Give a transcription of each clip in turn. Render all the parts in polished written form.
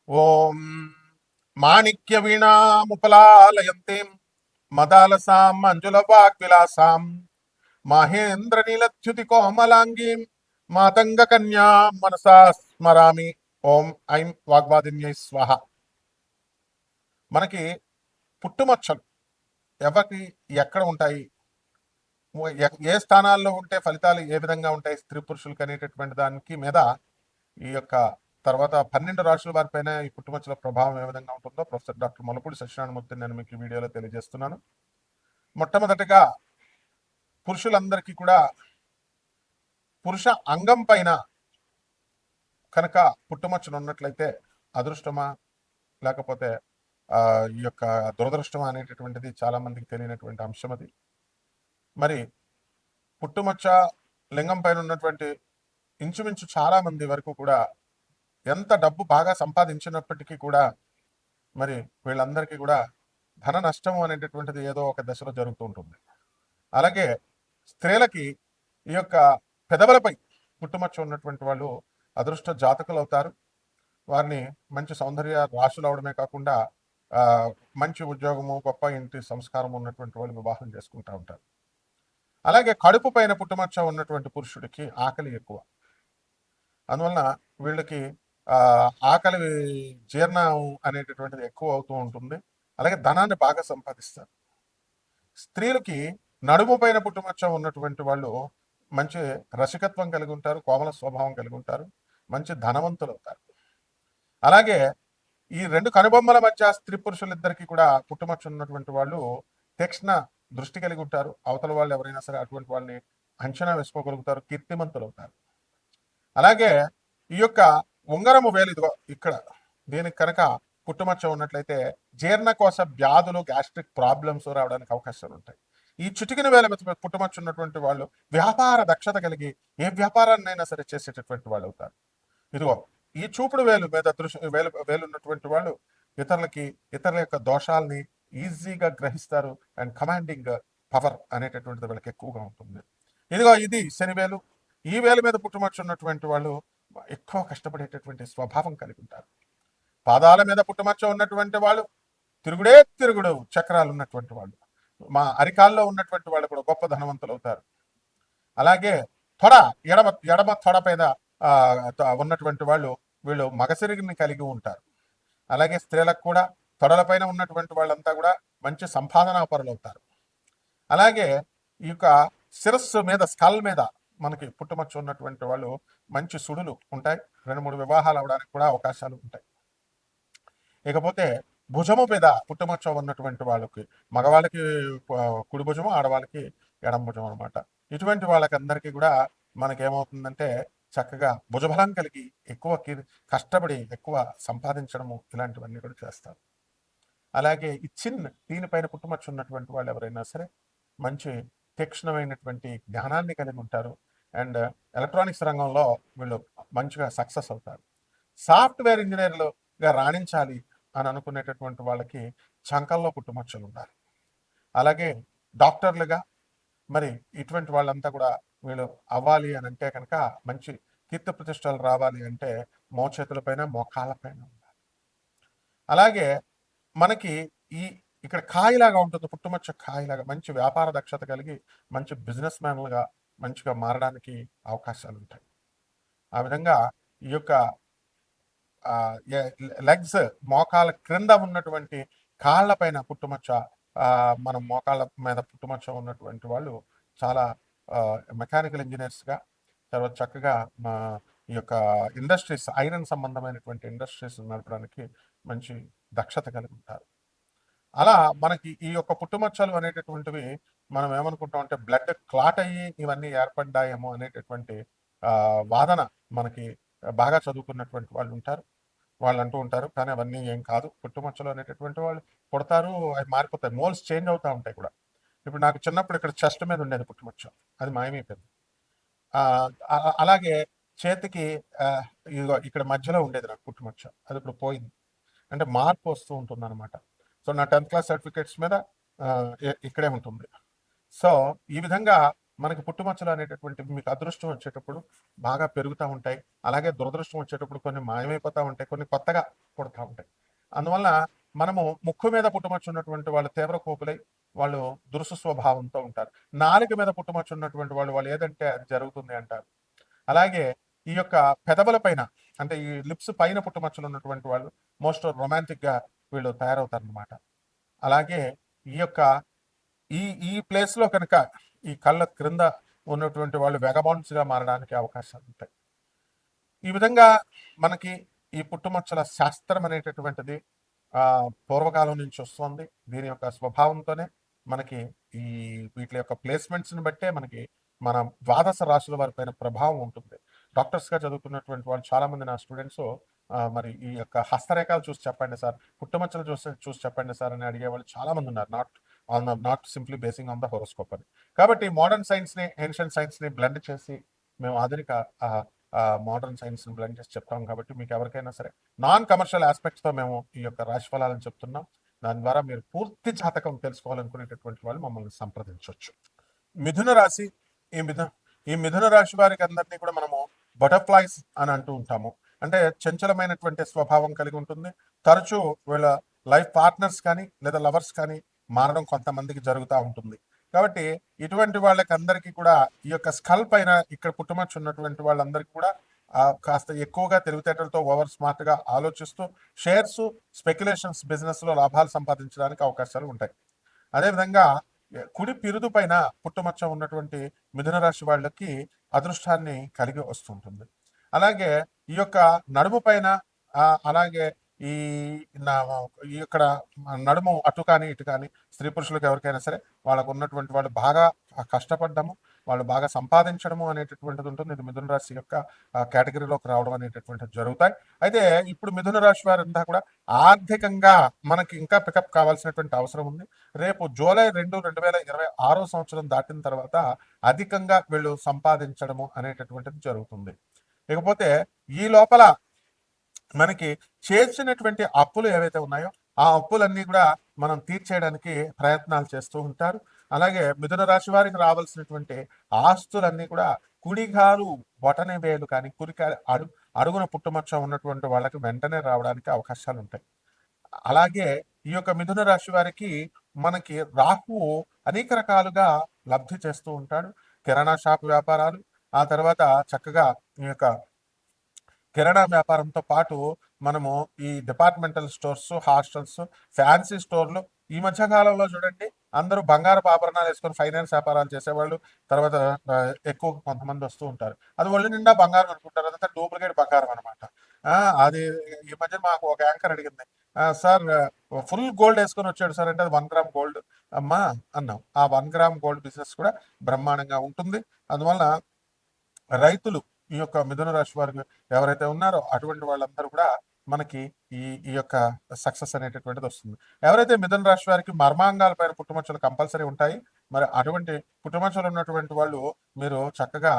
ఓం మాణిక్యవీణాముపలాలయంతీం మదాలసాం మంజులవాగ్విలాసాం మహేంద్రనీలచ్యుతి కోమలాంగీం మాతంగ కన్యా మనసా స్మరామి. ఓం ఐం వాగ్వాదిన్యై స్వాహ. మనకి పుట్టుమచ్చలు ఎవరికి ఎక్కడ ఉంటాయి, ఏ స్థానాల్లో ఉంటే ఫలితాలు ఏ విధంగా ఉంటాయి స్త్రీ పురుషులకు అనేటటువంటి దానికి మీద ఈ యొక్క తర్వాత 12 రాశుల వారిపైన ఈ పుట్టుమచ్చల ప్రభావం ఏ విధంగా ఉంటుందో ప్రొఫెసర్ డాక్టర్ మొలపూడి సత్యనారాయణమూర్తి నేను మీకు ఈ వీడియోలో తెలియజేస్తున్నాను. మొట్టమొదటిగా పురుషులందరికీ కూడా పురుష అంగం పైన కనుక పుట్టుమచ్చలు ఉన్నట్లయితే అదృష్టమా లేకపోతే ఈ యొక్క దురదృష్టమా అనేటటువంటిది చాలా మందికి తెలియనటువంటి అంశం. అది మరి పుట్టుమచ్చ లింగం పైన ఉన్నటువంటి ఇంచుమించు చాలా మంది వరకు కూడా ఎంత డబ్బు బాగా సంపాదించినప్పటికీ కూడా మరి వీళ్ళందరికీ కూడా ధన నష్టం అనేటటువంటిది ఏదో ఒక దశలో జరుగుతూ ఉంటుంది. అలాగే స్త్రీలకి ఈ యొక్క పెదవులపై పుట్టుమచ్చ ఉన్నటువంటి వాళ్ళు అదృష్ట జాతకులు అవుతారు. వారిని మంచి సౌందర్య రాశులు అవడమే కాకుండా మంచి ఉద్యోగము, గొప్ప ఇంటి సంస్కారం ఉన్నటువంటి వాళ్ళు వివాహం చేసుకుంటూ ఉంటారు. అలాగే కడుపు పైన పుట్టుమచ్చ ఉన్నటువంటి పురుషుడికి ఆకలి ఎక్కువ. అందువలన వీళ్ళకి ఆకలి జీర్ణం అనేటటువంటిది ఎక్కువ అవుతూ ఉంటుంది. అలాగే ధనాన్ని బాగా సంపాదిస్తారు. స్త్రీలకి నడుము పైన పుట్టుమచ్చ ఉన్నటువంటి వాళ్ళు మంచి రసికత్వం కలిగి ఉంటారు, కోమల స్వభావం కలిగి ఉంటారు, మంచి ధనవంతులు అవుతారు. అలాగే ఈ రెండు కనుబొమ్మల మధ్య స్త్రీ పురుషులిద్దరికీ కూడా పుట్టుమచ్చ ఉన్నటువంటి వాళ్ళు తీక్ష్ణ దృష్టి కలిగి ఉంటారు. అవతల వాళ్ళు ఎవరైనా సరే అటువంటి వాళ్ళని అంచనా వేసుకోగలుగుతారు, కీర్తిమంతులు అవుతారు. అలాగే ఈ యొక్క ఉంగరము వేలు ఇదిగో ఇక్కడ దీనికి కనుక పుట్టుమచ్చ ఉన్నట్లయితే జీర్ణకోశ వ్యాధులు, గ్యాస్ట్రిక్ ప్రాబ్లమ్స్ రావడానికి అవకాశాలు ఉంటాయి. ఈ చిటికిన వేల మీద పుట్టుమచ్చ ఉన్నటువంటి వాళ్ళు వ్యాపార దక్షత కలిగి ఏ వ్యాపారాన్నైనా సరే చేసేటటువంటి వాళ్ళు అవుతారు. ఇదిగో ఈ చూపుడు వేలు మీద వేలు ఉన్నటువంటి వాళ్ళు ఇతరుల యొక్క దోషాలని ఈజీగా గ్రహిస్తారు. అండ్ కమాండింగ్ పవర్ అనేటటువంటిది వీళ్ళకి ఎక్కువగా ఉంటుంది. ఇదిగో ఇది శనివేలు. ఈ వేల మీద పుట్టుమచ్చ ఉన్నటువంటి వాళ్ళు ఎక్కువ కష్టపడేటటువంటి స్వభావం కలిగి ఉంటారు. పాదాల మీద పుట్టుమచ్చ ఉన్నటువంటి వాళ్ళు తిరుగుడు చక్రాలు ఉన్నటువంటి వాళ్ళు, మా అరికాల్లో ఉన్నటువంటి వాళ్ళు కూడా గొప్ప ధనవంతులు అవుతారు. అలాగే ఎడమ తొడ పైన ఉన్నటువంటి వాళ్ళు వీళ్ళు మగసిరిగిని కలిగి ఉంటారు. అలాగే స్త్రీలకు కూడా తొడలపైన ఉన్నటువంటి వాళ్ళంతా కూడా మంచి సంపాదనా పరులు అవుతారు. అలాగే ఈ యొక్క శిరస్సు మీద, స్కల్ మీద మనకి పుట్టుమచ్చ ఉన్నటువంటి వాళ్ళు మంచి సుడులు ఉంటాయి. 2-3 వివాహాలు అవడానికి కూడా అవకాశాలు ఉంటాయి. ఇకపోతే భుజము మీద పుట్టుమచ్చ ఉన్నటువంటి వాళ్ళకి, మగవాళ్ళకి కుడి భుజము, ఆడవాళ్ళకి ఎడం భుజం అనమాట. ఇటువంటి వాళ్ళకందరికీ కూడా మనకేమవుతుందంటే చక్కగా భుజబలం కలిగి ఎక్కువ కష్టపడి ఎక్కువ సంపాదించడము ఇలాంటివన్నీ కూడా చేస్తారు. అలాగే ఈ దీనిపైన పుట్టుమచ్చ ఉన్నటువంటి వాళ్ళు ఎవరైనా సరే మంచి తీక్ష్ణమైనటువంటి జ్ఞానాన్ని కలిగి ఉంటారు. అండ్ ఎలక్ట్రానిక్స్ రంగంలో వీళ్ళు మంచిగా సక్సెస్ అవుతారు. సాఫ్ట్వేర్ ఇంజనీర్లుగా రాణించాలి అని అనుకునేటటువంటి వాళ్ళకి చంకల్లో పుట్టుమచ్చలు ఉండాలి. అలాగే డాక్టర్లుగా మరి ఇటువంటి వాళ్ళంతా కూడా వీళ్ళు అవ్వాలి అని అంటే కనుక మంచి కీర్తి ప్రతిష్టలు రావాలి అంటే మోచేతులపైన, మోకాళ్ళపైన ఉండాలి. అలాగే మనకి ఇక్కడ కాయలాగా ఉంటుంది, పుట్టుమచ్చ కాయలాగా మంచి వ్యాపార దక్షత కలిగి మంచి బిజినెస్ మ్యాన్లుగా మంచిగా మారడానికి అవకాశాలు ఉంటాయి. ఆ విధంగా ఈ యొక్క లెగ్స్, మోకాళ్ళ క్రింద ఉన్నటువంటి కాళ్ళ పైన పుట్టుమచ్చ, మనం మోకాళ్ళ మీద పుట్టుమచ్చ ఉన్నటువంటి వాళ్ళు చాలా మెకానికల్ ఇంజనీర్స్గా, తర్వాత చక్కగా ఈ యొక్క ఇండస్ట్రీస్, ఐరన్ సంబంధమైనటువంటి ఇండస్ట్రీస్ నడపడానికి మంచి దక్షత కలిగి ఉంటారు. అలా మనకి ఈ యొక్క పుట్టుమచ్చలు అనేటటువంటివి మనం ఏమనుకుంటాం అంటే బ్లడ్ క్లాట్ అయ్యి ఇవన్నీ ఏర్పడ్డాయేమో అనేటటువంటి వాదన మనకి బాగా చదువుకున్నటువంటి వాళ్ళు ఉంటారు, వాళ్ళు అంటూ ఉంటారు. కానీ అవన్నీ ఏం కాదు. పుట్టుమచ్చలు అనేటటువంటి వాళ్ళు పుడతారు, అవి మారిపోతాయి, మోల్స్ చేంజ్ అవుతూ ఉంటాయి కూడా. ఇప్పుడు నాకు చిన్నప్పుడు ఇక్కడ చెస్ట్ మీద ఉండేది పుట్టుమచ్చ, అది మాయమైపోయింది. అలాగే చేతికి ఇక్కడ మధ్యలో ఉండేది నాకు పుట్టుమచ్చ, అది ఇప్పుడు పోయింది. అంటే మార్పు వస్తూ ఉంటుంది అనమాట. సో నా 10th క్లాస్ సర్టిఫికేట్స్ మీద ఇక్కడే ఉంటుంది. సో ఈ విధంగా మనకి పుట్టుమచ్చలు అనేటటువంటివి మీకు అదృష్టం వచ్చేటప్పుడు బాగా పెరుగుతూ ఉంటాయి. అలాగే దురదృష్టం వచ్చేటప్పుడు కొన్ని మాయమైపోతూ ఉంటాయి, కొన్ని కొత్తగా పుడతా ఉంటాయి. అందువల్ల మనము ముక్కు మీద పుట్టుమచ్చ ఉన్నటువంటి వాళ్ళు తీవ్ర కోపులై వాళ్ళు దురుసు స్వభావంతో ఉంటారు. నాలుక మీద పుట్టుమచ్చ ఉన్నటువంటి వాళ్ళు ఏదంటే అది జరుగుతుంది అంటారు. అలాగే ఈ యొక్క పెదవుల పైన అంటే ఈ లిప్స్ పైన పుట్టుమచ్చలు ఉన్నటువంటి వాళ్ళు మోస్ట్ రొమాంటిక్ గా వీళ్ళు తయారవుతారనమాట. అలాగే ఈ యొక్క ఈ ఈ ప్లేస్ లో కనుక ఈ కళ్ళ క్రింద ఉన్నటువంటి వాళ్ళు వెగబాండ్స్ గా మారడానికి అవకాశాలు ఉంటాయి. ఈ విధంగా మనకి ఈ పుట్టుమచ్చల శాస్త్రం అనేటటువంటిది పూర్వకాలం నుంచి వస్తుంది. దీని యొక్క స్వభావంతోనే మనకి ఈ వీటి యొక్క ప్లేస్మెంట్స్ ని బట్టే మనకి మన ద్వాదశ రాశుల వారి పైన ప్రభావం ఉంటుంది. డాక్టర్స్ గా చదువుతున్నటువంటి వాళ్ళు చాలా మంది నా స్టూడెంట్స్ మరి ఈ యొక్క హస్తరేఖలు చూసి చెప్పండి సార్, పుట్టుమచ్చలు చూసి చెప్పండి సార్ అని అడిగే వాళ్ళు చాలా మంది ఉన్నారు. Not simply basing on the horoscope అని. కాబట్టి మోడర్న్ సైన్స్ ని ఏన్షియంట్ సైన్స్ ని బ్లెండ్ చేసి మేము ఆధునిక మోడర్న్ సైన్స్ ని బ్లెండ్ చేసి చెప్తాం. కాబట్టి మీకు ఎవరికైనా సరే నాన్ కమర్షియల్ ఆస్పెక్ట్స్ తో మేము ఈ యొక్క రాశి ఫలాలను చెప్తున్నాం. దాని ద్వారా మీరు పూర్తి జాతకం తెలుసుకోవాలనుకునేటటువంటి వాళ్ళు మమ్మల్ని సంప్రదించవచ్చు. మిథున రాశి, ఈ మిథున రాశి వారికి అందరినీ కూడా మనము బటర్ఫ్లైస్ అని అంటూ ఉంటాము. అంటే చంచలమైనటువంటి స్వభావం కలిగి ఉంటుంది. తరచూ వీళ్ళ లైఫ్ పార్ట్నర్స్ కానీ లేదా లవర్స్ కానీ మారడం కొంతమందికి జరుగుతూ ఉంటుంది. కాబట్టి ఇటువంటి వాళ్ళకి అందరికీ కూడా ఈ యొక్క స్కల్ పైన ఇక్కడ పుట్టుమచ్చ ఉన్నటువంటి వాళ్ళందరికీ కూడా కాస్త ఎక్కువగా తెలివితేటలతో ఓవర్ స్మార్ట్ గా ఆలోచిస్తూ షేర్స్, స్పెక్యులేషన్స్ బిజినెస్ లో లాభాలు సంపాదించడానికి అవకాశాలు ఉంటాయి. అదేవిధంగా కుడి పిరుదు పైన పుట్టుమచ్చ ఉన్నటువంటి మిథున రాశి వాళ్ళకి అదృష్టాన్ని కలిగి వస్తుంటుంది. అలాగే ఈ యొక్క నడుము పైన అలాగే ఈ ఇక్కడ నడుము అటు కానీ ఇటు కానీ స్త్రీ పురుషులకు ఎవరికైనా సరే వాళ్ళకు ఉన్నటువంటి వాళ్ళు బాగా కష్టపడ్డము, వాళ్ళు బాగా సంపాదించడము అనేటటువంటిది ఉంటుంది. ఇది మిథున రాశి యొక్క కేటగిరీలోకి రావడం అనేటటువంటిది జరుగుతాయి. అయితే ఇప్పుడు మిథున రాశి వారంతా కూడా ఆర్థికంగా మనకి ఇంకా పికప్ కావాల్సినటువంటి అవసరం ఉంది. రేపు జూలై 2, 2026 సంవత్సరం దాటిన తర్వాత అధికంగా వీళ్ళు సంపాదించడము అనేటటువంటిది జరుగుతుంది. ఇకపోతే ఈ లోపల మనకి చేసినటువంటి అప్పులు ఏవైతే ఉన్నాయో ఆ అప్పులన్నీ కూడా మనం తీర్చేయడానికి ప్రయత్నాలు చేస్తూ ఉంటారు. అలాగే మిథున రాశి వారికి రావాల్సినటువంటి ఆస్తులన్నీ కూడా కుడిగాలు బొటన వేలు కానీ కుడికాలు అడుగున పుట్టుమచ్చ ఉన్నటువంటి వాళ్ళకి వెంటనే రావడానికి అవకాశాలు ఉంటాయి. అలాగే ఈ యొక్క మిథున రాశి వారికి మనకి రాహువు అనేక రకాలుగా లబ్ధి చేస్తూ ఉంటాడు. కిరాణా షాప్ వ్యాపారాలు, ఆ తర్వాత చక్కగా ఈ యొక్క కిరాణా వ్యాపారంతో పాటు మనము ఈ డిపార్ట్మెంటల్ స్టోర్స్, హాస్టల్స్, ఫ్యాన్సీ స్టోర్లు ఈ మధ్య కాలంలో చూడండి అందరూ బంగారపు ఆభరణాలు వేసుకొని ఫైనాన్స్ వ్యాపారాలు చేసేవాళ్ళు తర్వాత ఎక్కువ కొంతమంది వస్తూ ఉంటారు. అది ఒళ్ళు నిండా బంగారం అనుకుంటారు, అదంతా డూప్లికేట్ బంగారం అనమాట. అది ఈ మధ్య మాకు ఒక యాంకర్ అడిగింది, సార్ ఫుల్ గోల్డ్ వేసుకొని వచ్చాడు సార్ అంటే అది 1 గ్రామ్ గోల్డ్ అమ్మా అన్నాం. ఆ 1 గ్రామ్ గోల్డ్ బిజినెస్ కూడా బ్రహ్మాండంగా ఉంటుంది. అందువల్ల రైతులు ఈ యొక్క మిథున రాశి వారు ఎవరైతే ఉన్నారో అటువంటి వాళ్ళందరూ కూడా మనకి ఈ యొక్క సక్సెస్ అనేటటువంటిది వస్తుంది. ఎవరైతే మిథున రాశి వారికి మర్మాంగాల పైన పుట్టుమచ్చలు కంపల్సరీ ఉంటాయి, మరి అటువంటి పుట్టుమచ్చలు ఉన్నటువంటి వాళ్ళు మీరు చక్కగా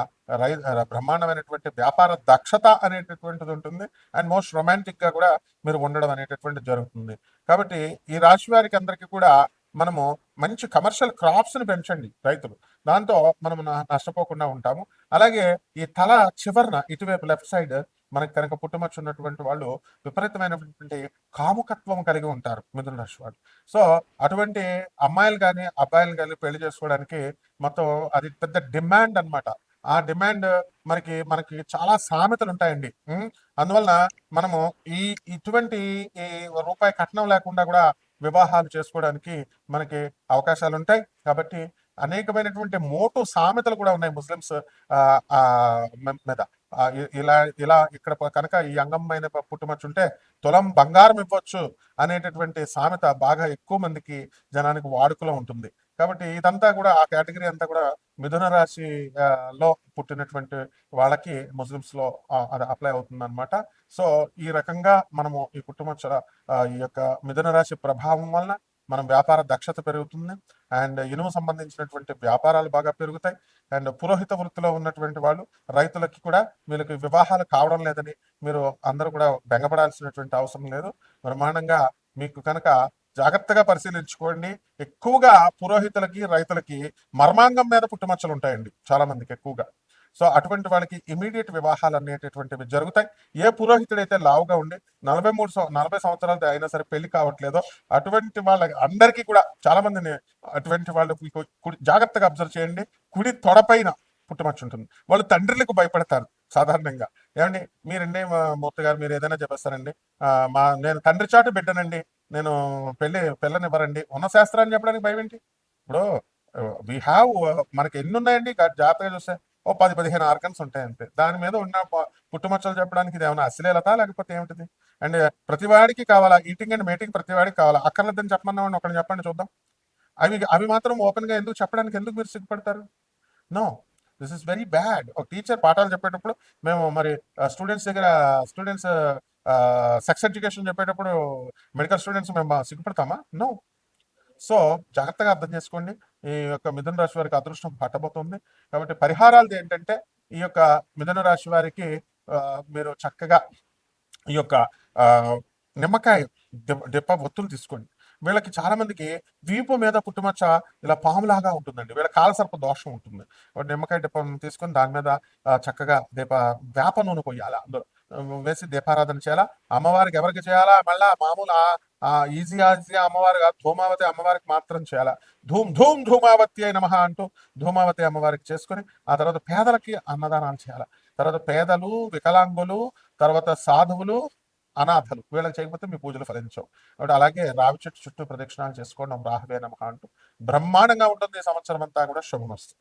బ్రహ్మాండమైనటువంటి వ్యాపార దక్షత అనేటటువంటిది ఉంటుంది. అండ్ మోస్ట్ రొమాంటిక్ గా కూడా మీరు ఉండడం అనేటటువంటిది జరుగుతుంది. కాబట్టి ఈ రాశి వారికి అందరికీ కూడా మనము మంచి కమర్షియల్ క్రాప్స్ ని పెంచండి రైతులు, దాంతో మనము నష్టపోకుండా ఉంటాము. అలాగే ఈ తల చివరన ఇటువైపు లెఫ్ట్ సైడ్ మనకి కనుక పుట్టుమచ్చ ఉన్నటువంటి వాళ్ళు విపరీతమైనటువంటి కాముకత్వం కలిగి ఉంటారు మిథున రాశి వాళ్ళు. సో అటువంటి అమ్మాయిలు కానీ అబ్బాయిలు కానీ పెళ్లి చేసుకోవడానికి మొత్తం అది పెద్ద డిమాండ్ అనమాట. ఆ డిమాండ్ మనకి చాలా సామెతలు ఉంటాయండి. అందువలన మనము ఇటువంటి రూపాయి కట్నం లేకుండా కూడా వివాహాలు చేసుకోవడానికి మనకి అవకాశాలు ఉంటాయి. కాబట్టి అనేకమైనటువంటి మోటు సామెతలు కూడా ఉన్నాయి ముస్లిమ్స్ మీద. ఇలా ఇక్కడ కనుక ఈ అంగమైన పుట్టుమచ్చ ఉంటే తులం బంగారం ఇవ్వచ్చు అనేటటువంటి సామెత బాగా ఎక్కువ మందికి జనానికి వాడుకలో ఉంటుంది. కాబట్టి ఇదంతా కూడా ఆ కేటగిరీ అంతా కూడా మిథున రాశి లో పుట్టినటువంటి వాళ్ళకి ముస్లిమ్స్ లో అది అప్లై అవుతుంది అనమాట. సో ఈ రకంగా మనము ఈ పుట్టుమచ్చల ఈ యొక్క మిథున రాశి ప్రభావం వలన మనం వ్యాపార దక్షత పెరుగుతుంది. అండ్ ఇనుము సంబంధించినటువంటి వ్యాపారాలు బాగా పెరుగుతాయి. అండ్ పురోహిత వృత్తిలో ఉన్నటువంటి వాళ్ళు రైతులకి కూడా వీళ్ళకి వివాహాలు కావడం లేదని మీరు అందరూ కూడా బెంగపడాల్సినటువంటి అవసరం లేదు. బ్రహ్మాండంగా మీకు కనుక జాగ్రత్తగా పరిశీలించుకోండి. ఎక్కువగా పురోహితులకి, రైతులకి మర్మాంగం మీద పుట్టుమచ్చలు ఉంటాయండి చాలా మందికి ఎక్కువగా. సో అటువంటి వాళ్ళకి ఇమీడియట్ వివాహాలు అనేటటువంటివి జరుగుతాయి. ఏ పురోహితుడైతే లావుగా ఉండి 40 సంవత్సరాలు అయినా సరే పెళ్లి కావట్లేదో అటువంటి వాళ్ళ అందరికీ కూడా చాలా మందిని అటువంటి వాళ్ళు జాగ్రత్తగా అబ్జర్వ్ చేయండి. కుడి తొడపైన పుట్టుమచ్చ ఉంటుంది. వాళ్ళు తండ్రులకు భయపడతారు సాధారణంగా. ఏమండి మీరండి మూర్తి గారు మీరు ఏదైనా చెప్పేస్తారండి, నేను తండ్రి చాటు బిడ్డనండి, నేను పిల్లనివ్వరండి, ఉన్న శాస్త్రాన్ని చెప్పడానికి భయం ఏంటి? ఇప్పుడు వీ హ్యావ్ మనకి ఎన్ని ఉన్నాయండి జాగ్రత్తగా చూస్తే ఓ 10-15 ఆర్గన్స్ ఉంటాయి అంతే. దాని మీద ఉన్న పుట్టుమచ్చలు చెప్పడానికి ఇది ఏమైనా అశ్లీలత లేకపోతే ఏమిటిది? అండ్ ప్రతివాడికి కావాలా ఈటింగ్ అండ్ మేటింగ్, ప్రతివాడికి కావాలా? అక్కర్లేదని చెప్పమన్నామని ఒకరిని చెప్పండి చూద్దాం. అవి మాత్రం ఓపెన్ గా ఎందుకు చెప్పడానికి ఎందుకు మీరు సిగ్గుపడతారు? No, this is very bad. ఒక టీచర్ పాఠాలు చెప్పేటప్పుడు మేము మరి స్టూడెంట్స్ సెక్స్ ఎడ్యుకేషన్ చెప్పేటప్పుడు మెడికల్ స్టూడెంట్స్ మేము సిగ్గుపడతామా? నో. సో జాగ్రత్తగా అర్థం చేసుకోండి. ఈ యొక్క మిథున రాశి వారికి అదృష్టం పట్టబోతుంది. కాబట్టి పరిహారాలు ఏంటంటే ఈ యొక్క మిథున రాశి వారికి మీరు చక్కగా ఈ యొక్క నిమ్మకాయ డిప్ప ఒత్తులు తీసుకోండి. వీళ్ళకి చాలా మందికి వీపు మీద పుట్టుమచ్చ ఇలా పాములాగా ఉంటుందండి. వీళ్ళ కాలసర్ప దోషం ఉంటుంది. నిమ్మకాయ డిప్ప తీసుకొని దాని మీద చక్కగా వేప నూనె పోయాలా, అందులో వేసి దీపారాధన చేయాలా. అమ్మవారికి ఎవరికి చేయాలా? మళ్ళా మామూలు ఈజీగా అమ్మవారి ధూమావతి అమ్మవారికి మాత్రం చేయాలా. ధూమావతి అయి నమః అంటూ ధూమావతి అమ్మవారికి చేసుకొని ఆ తర్వాత పేదలకి అన్నదానాలు చేయాలి. తర్వాత పేదలు, వికలాంగులు, తర్వాత సాధువులు, అనాథలు వీళ్ళకి చేయకపోతే మీ పూజలు ఫలించవు. కాబట్టి అలాగే రావి చెట్టు చుట్టూ ప్రదక్షిణాలు చేసుకోండి. రాహవే నమః అంటూ బ్రహ్మాండంగా ఉంటుంది ఈ సంవత్సరం అంతా కూడా. శుభమస్తు.